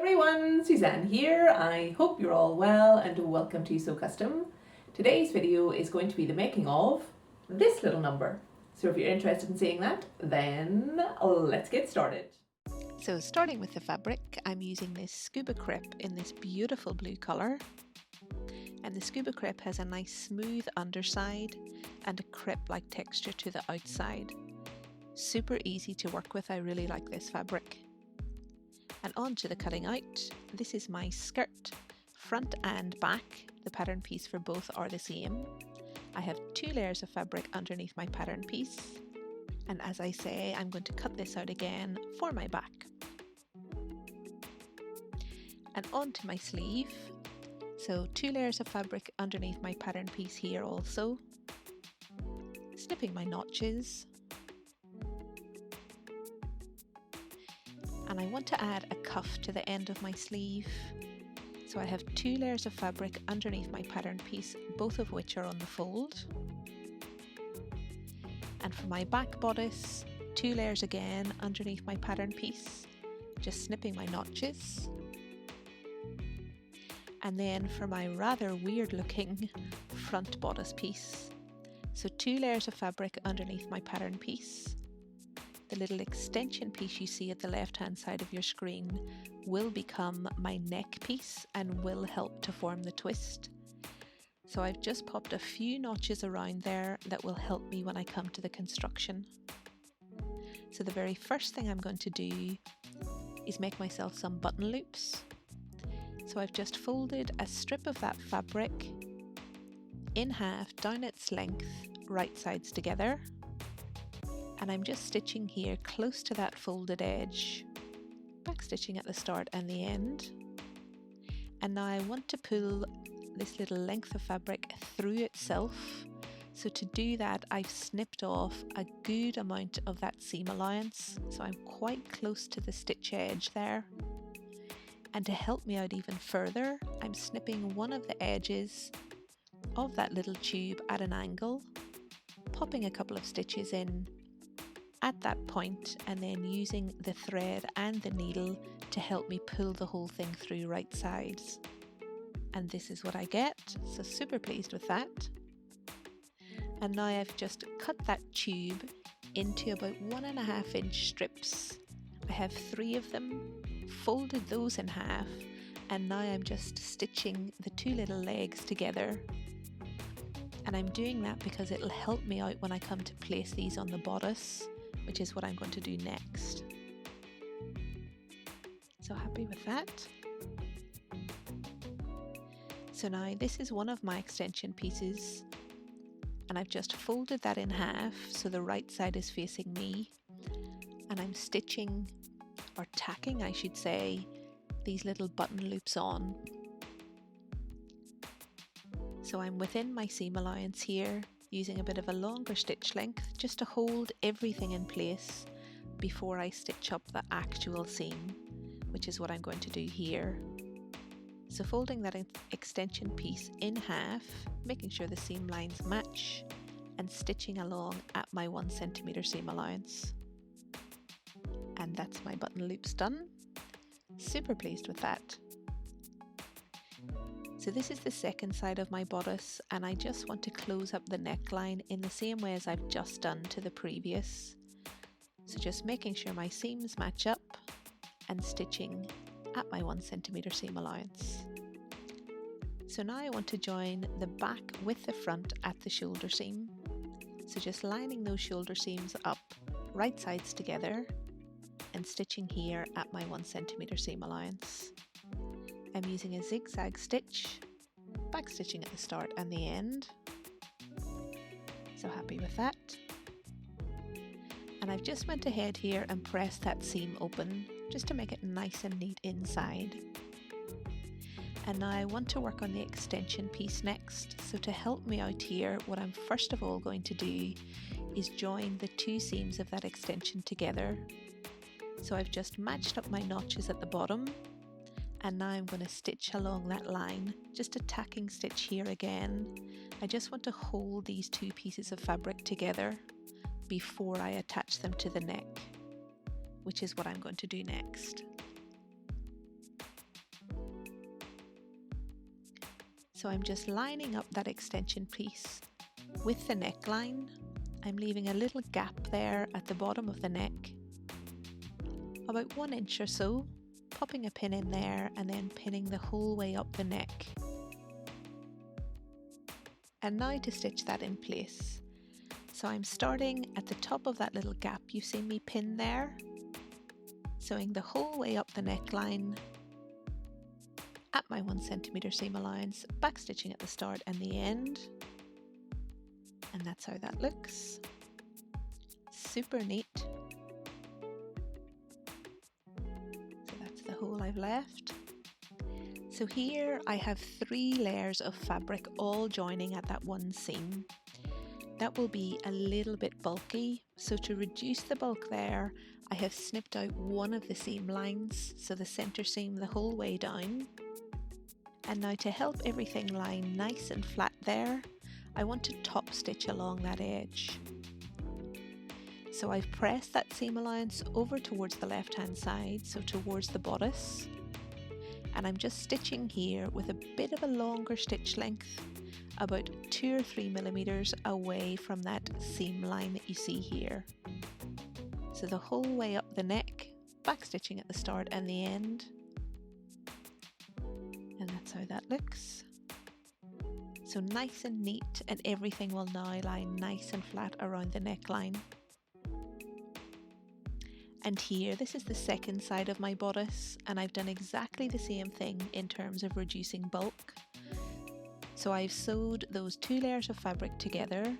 everyone, Suzanne here. I hope you're all well and welcome to Sew Custom. Today's video is going to be the making of this little number. So if you're interested in seeing that, then let's get started. So starting with the fabric, I'm using this SCUBA crepe in this beautiful blue colour. And the SCUBA crepe has a nice smooth underside and a crepe-like texture to the outside. Super easy to work with, I really like this fabric. And on to the cutting out. This is my skirt, front and back. The pattern piece for both are the same. I have 2 layers of fabric underneath my pattern piece. And as I say, I'm going to cut this out again for my back. And on to my sleeve. So 2 layers of fabric underneath my pattern piece here also. Snipping my notches. And I want to add a cuff to the end of my sleeve. So I have 2 layers of fabric underneath my pattern piece, both of which are on the fold. And for my back bodice, 2 layers again underneath my pattern piece, just snipping my notches. And then for my rather weird looking front bodice piece, so 2 layers of fabric underneath my pattern piece. The little extension piece you see at the left hand side of your screen will become my neck piece and will help to form the twist. So I've just popped a few notches around there that will help me when I come to the construction. So the very first thing I'm going to do is make myself some button loops. So I've just folded a strip of that fabric in half down its length, right sides together. And I'm just stitching here close to that folded edge, back stitching at the start and the end. And now I want to pull this little length of fabric through itself. So to do that, I've snipped off a good amount of that seam allowance. So I'm quite close to the stitch edge there. And to help me out even further, I'm snipping one of the edges of that little tube at an angle, popping a couple of stitches in at that point, and then using the thread and the needle to help me pull the whole thing through right sides. And this is what I get, so super pleased with that. And now I've just cut that tube into about 1.5 inch strips. I have 3 of them, folded those in half, and now I'm just stitching the 2 little legs together. And I'm doing that because it'll help me out when I come to place these on the bodice, which is what I'm going to do next. So happy with that. So now this is one of my extension pieces, and I've just folded that in half so the right side is facing me, and I'm stitching, or tacking I should say, these little button loops on. So I'm within my seam allowance here, using a bit of a longer stitch length just to hold everything in place before I stitch up the actual seam, which is what I'm going to do here. So folding that extension piece in half, making sure the seam lines match, and stitching along at my 1 centimeter seam allowance. And that's my button loops done. Super pleased with that. So this is the second side of my bodice, and I just want to close up the neckline in the same way as I've just done to the previous. So just making sure my seams match up and stitching at my 1 centimeter seam allowance. So now I want to join the back with the front at the shoulder seam. So just lining those shoulder seams up, right sides together, and stitching here at my 1 centimeter seam allowance. I'm using a zigzag stitch, back stitching at the start and the end. So happy with that. And I've just went ahead here and pressed that seam open just to make it nice and neat inside. And now I want to work on the extension piece next. So to help me out here, what I'm first of all going to do is join the 2 seams of that extension together. So I've just matched up my notches at the bottom, and now I'm going to stitch along that line, just a tacking stitch here again. I just want to hold these 2 pieces of fabric together before I attach them to the neck, which is what I'm going to do next. So I'm just lining up that extension piece with the neckline. I'm leaving a little gap there at the bottom of the neck, about 1 inch or so, popping a pin in there and then pinning the whole way up the neck. And now to stitch that in place. So I'm starting at the top of that little gap you see me pin there, sewing the whole way up the neckline at my 1 centimeter seam allowance, backstitching at the start and the end. And that's how that looks. Super neat. So that's the hole I've left. So here I have 3 layers of fabric all joining at that one seam. That will be a little bit bulky, so to reduce the bulk there, I have snipped out one of the seam lines, so the center seam the whole way down. And now to help everything lie nice and flat there, I want to top stitch along that edge. So I've pressed that seam allowance over towards the left hand side, so towards the bodice. And I'm just stitching here with a bit of a longer stitch length, about 2 or 3 millimeters away from that seam line that you see here. So the whole way up the neck, backstitching at the start and the end. And that's how that looks. So nice and neat, and everything will now lie nice and flat around the neckline. And here, this is the second side of my bodice, and I've done exactly the same thing in terms of reducing bulk. So I've sewed those 2 layers of fabric together,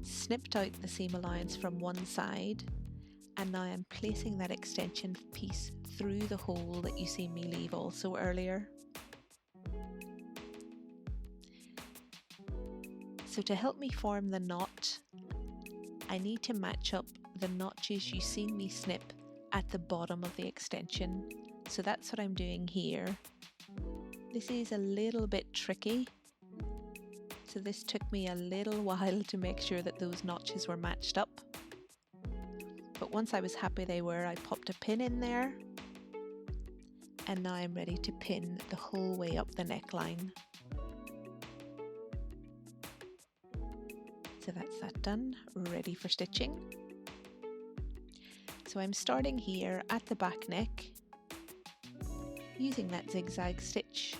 snipped out the seam allowance from one side, and now I'm placing that extension piece through the hole that you see me leave also earlier. So to help me form the knot, I need to match up the notches you see me snip at the bottom of the extension. So that's what I'm doing here. This is a little bit tricky. So this took me a little while to make sure that those notches were matched up. But once I was happy they were, I popped a pin in there. And now I'm ready to pin the whole way up the neckline. So that's that done, ready for stitching. So I'm starting here at the back neck, using that zigzag stitch,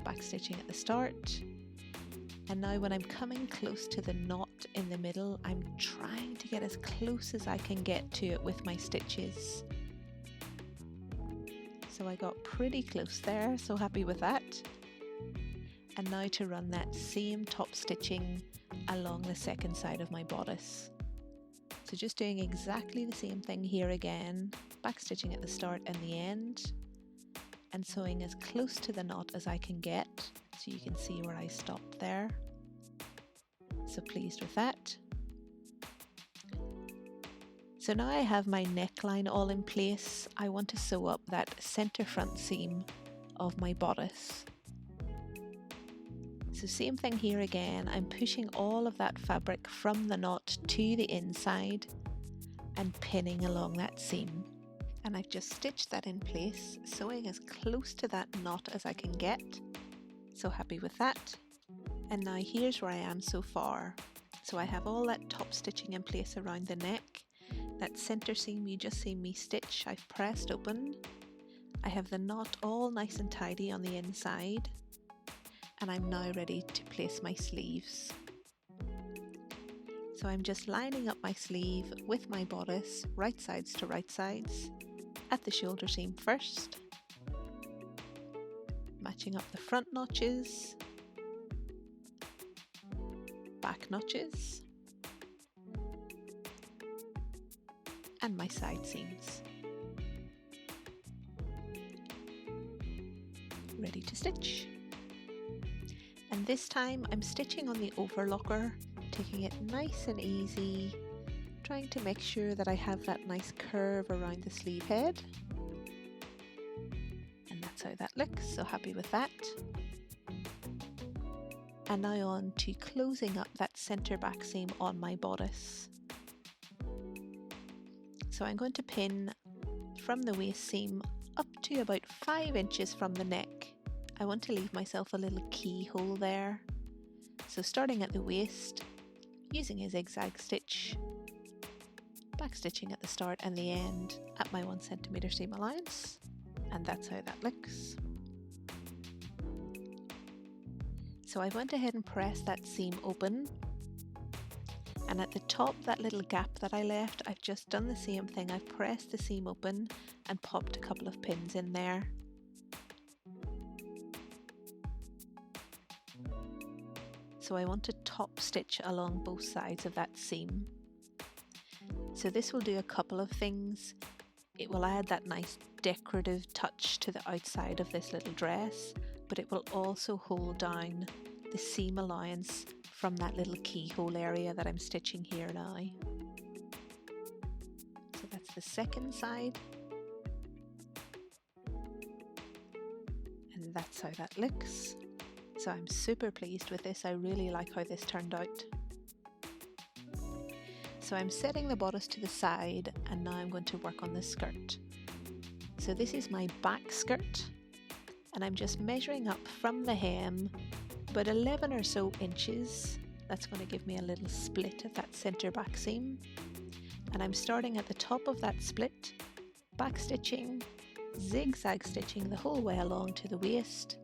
back stitching at the start. And now when I'm coming close to the knot in the middle, I'm trying to get as close as I can get to it with my stitches. So I got pretty close there, so happy with that. And now to run that same top stitching along the second side of my bodice. So just doing exactly the same thing here again, back stitching at the start and the end, and sewing as close to the knot as I can get, so you can see where I stopped there. So pleased with that. So now I have my neckline all in place. I want to sew up that center front seam of my bodice. So same thing here again, I'm pushing all of that fabric from the knot to the inside and pinning along that seam. And I've just stitched that in place, sewing as close to that knot as I can get. So happy with that. And now here's where I am so far. So I have all that top stitching in place around the neck. That center seam you just see me stitch, I've pressed open. I have the knot all nice and tidy on the inside. And I'm now ready to place my sleeves. So I'm just lining up my sleeve with my bodice, right sides to right sides, at the shoulder seam first, matching up the front notches, back notches, and my side seams. Ready to stitch. And this time I'm stitching on the overlocker, taking it nice and easy, trying to make sure that I have that nice curve around the sleeve head. And that's how that looks, so happy with that. And now on to closing up that center back seam on my bodice. So I'm going to pin from the waist seam up to about 5 inches from the neck I want to leave myself a little keyhole there. So starting at the waist, using a zigzag stitch, back stitching at the start and the end at my 1 centimeter seam allowance, and that's how that looks. So I went ahead and pressed that seam open, and at the top, that little gap that I left, I've just done the same thing. I've pressed the seam open and popped a couple of pins in there. So I want to top stitch along both sides of that seam. So this will do a couple of things. It will add that nice decorative touch to the outside of this little dress, but it will also hold down the seam allowance from that little keyhole area that I'm stitching here now. So that's the second side. And that's how that looks. So I'm super pleased with this. I really like how this turned out. So I'm setting the bodice to the side, and now I'm going to work on the skirt. So this is my back skirt, and I'm just measuring up from the hem about 11 or so inches. That's going to give me a little split at that center back seam. And I'm starting at the top of that split, back stitching, zigzag stitching the whole way along to the waist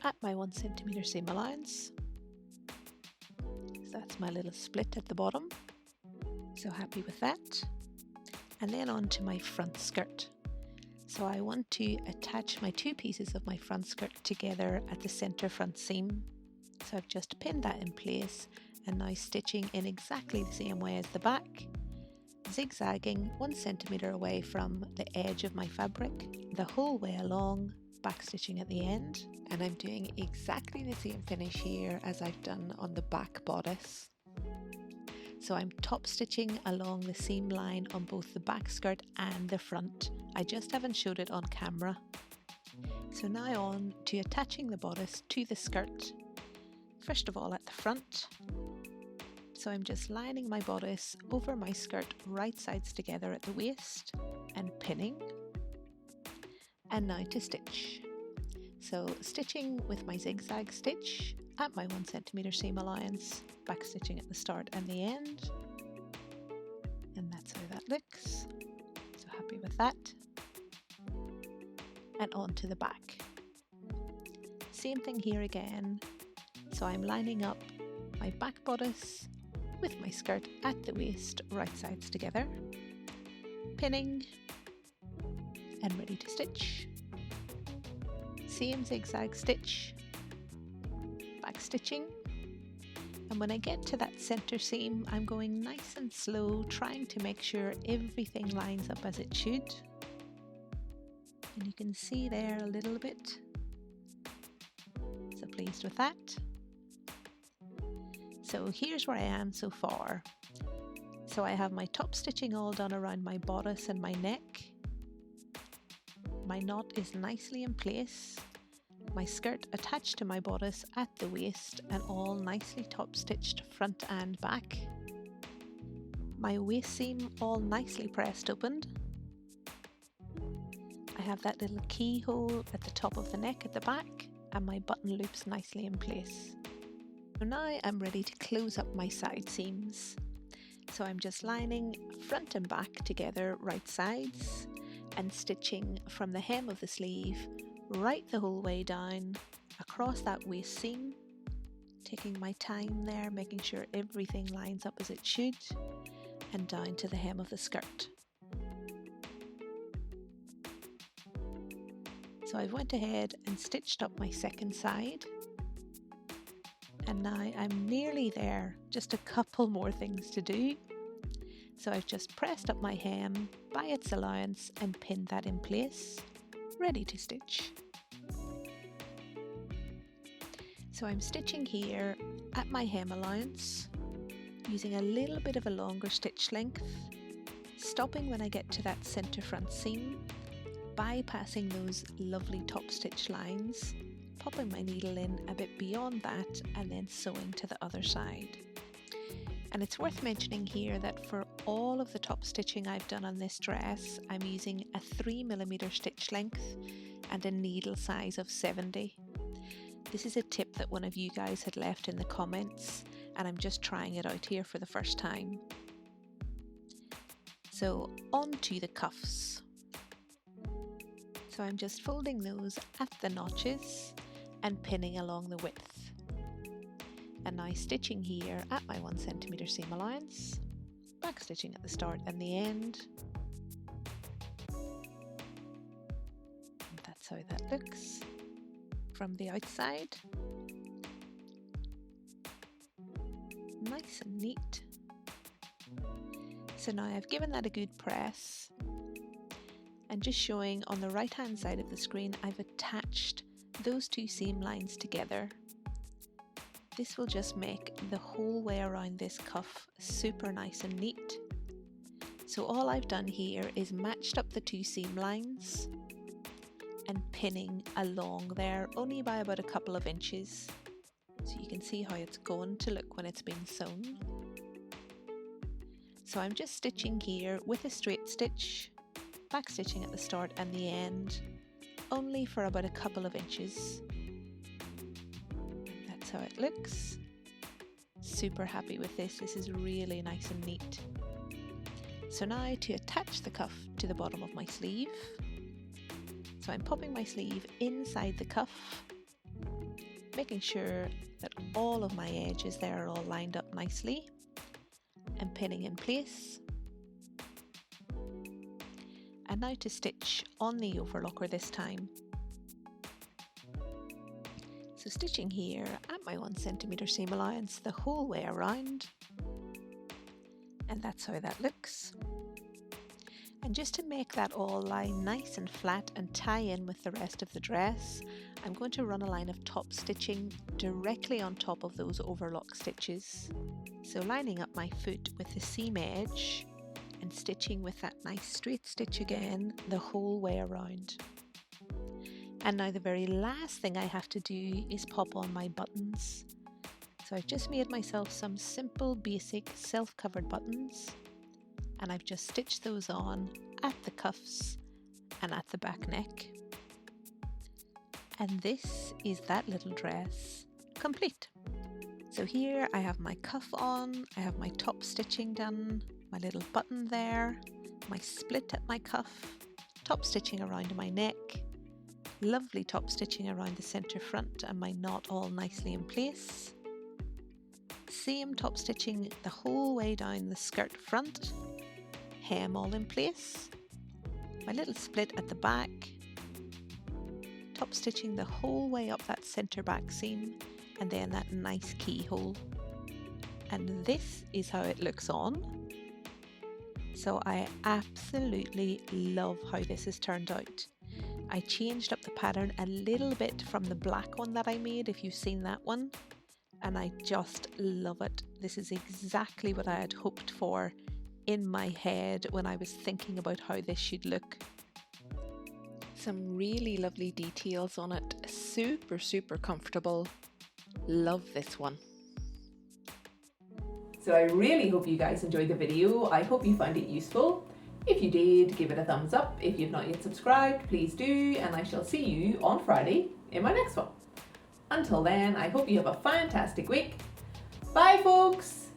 at my 1 centimeter seam allowance. So that's my little split at the bottom. So happy with that. And then on to my front skirt. So I want to attach my two pieces of my front skirt together at the center front seam. So I've just pinned that in place and now stitching in exactly the same way as the back, zigzagging 1 centimeter away from the edge of my fabric the whole way along, back stitching at the end. And I'm doing exactly the same finish here as I've done on the back bodice. So I'm top stitching along the seam line on both the back skirt and the front. I just haven't showed it on camera. So now on to attaching the bodice to the skirt. First of all at the front. So I'm just lining my bodice over my skirt right sides together at the waist and pinning. And now to stitch. So stitching with my zigzag stitch at my 1 centimeter seam allowance, back stitching at the start and the end, and that's how that looks. So happy with that. And on to the back. Same thing here again. So I'm lining up my back bodice with my skirt at the waist, right sides together, pinning, and ready to stitch. Same zigzag stitch, back stitching, and when I get to that center seam, I'm going nice and slow, trying to make sure everything lines up as it should. And you can see there a little bit. So pleased with that. So here's where I am so far. So I have my top stitching all done around my bodice and my neck. My knot is nicely in place. My skirt attached to my bodice at the waist and all nicely top stitched front and back. My waist seam all nicely pressed opened. I have that little keyhole at the top of the neck at the back and my button loops nicely in place. So now I'm ready to close up my side seams. So I'm just lining front and back together right sides and stitching from the hem of the sleeve right the whole way down across that waist seam, taking my time there, making sure everything lines up as it should, and down to the hem of the skirt. So I went ahead and stitched up my second side, and now I'm nearly there, just a couple more things to do. So I've just pressed up my hem by its allowance and pinned that in place, ready to stitch. So I'm stitching here at my hem allowance, using a little bit of a longer stitch length, stopping when I get to that center front seam, bypassing those lovely top stitch lines, popping my needle in a bit beyond that and then sewing to the other side. And it's worth mentioning here that for all of the top stitching I've done on this dress, I'm using a 3mm stitch length, and a needle size of 70. This is a tip that one of you guys had left in the comments, and I'm just trying it out here for the first time. So on to the cuffs. So I'm just folding those at the notches and pinning along the width. And now stitching here at my 1 centimeter seam allowance, back stitching at the start and the end. And that's how that looks from the outside. Nice and neat. So now I've given that a good press, and just showing on the right hand side of the screen, I've attached those 2 seam lines together. This will just make the whole way around this cuff super nice and neat. So all I've done here is matched up the 2 seam lines and pinning along there only by about a couple of inches. So you can see how it's going to look when it's been sewn. So I'm just stitching here with a straight stitch, back stitching at the start and the end, only for about a couple of inches. That's how it looks. Super happy with this. This is really nice and neat. So now to attach the cuff to the bottom of my sleeve. So I'm popping my sleeve inside the cuff, making sure that all of my edges there are all lined up nicely, and pinning in place. And now to stitch on the overlocker this time. So stitching here at my 1 centimeter seam allowance the whole way around, and that's how that looks. And just to make that all lie nice and flat and tie in with the rest of the dress, I'm going to run a line of top stitching directly on top of those overlock stitches. So lining up my foot with the seam edge and stitching with that nice straight stitch again the whole way around. And now the very last thing I have to do is pop on my buttons. So I've just made myself some simple basic self-covered buttons, and I've just stitched those on at the cuffs and at the back neck. And this is that little dress complete. So here I have my cuff on, I have my top stitching done, my little button there, my split at my cuff, top stitching around my neck, lovely top stitching around the center front and my knot all nicely in place. Same top stitching the whole way down the skirt front, hem all in place, my little split at the back, top stitching the whole way up that center back seam, and then that nice keyhole. And this is how it looks on. So I absolutely love how this has turned out. I changed up the pattern a little bit from the black one that I made, if you've seen that one, and I just love it. This is exactly what I had hoped for in my head when I was thinking about how this should look. Some really lovely details on it, super comfortable. Love this one. So I really hope you guys enjoyed the video. I hope you found it useful. If you did, give it a thumbs up. If you've not yet subscribed, please do, and I shall see you on Friday in my next one. Until then, I hope you have a fantastic week. Bye folks!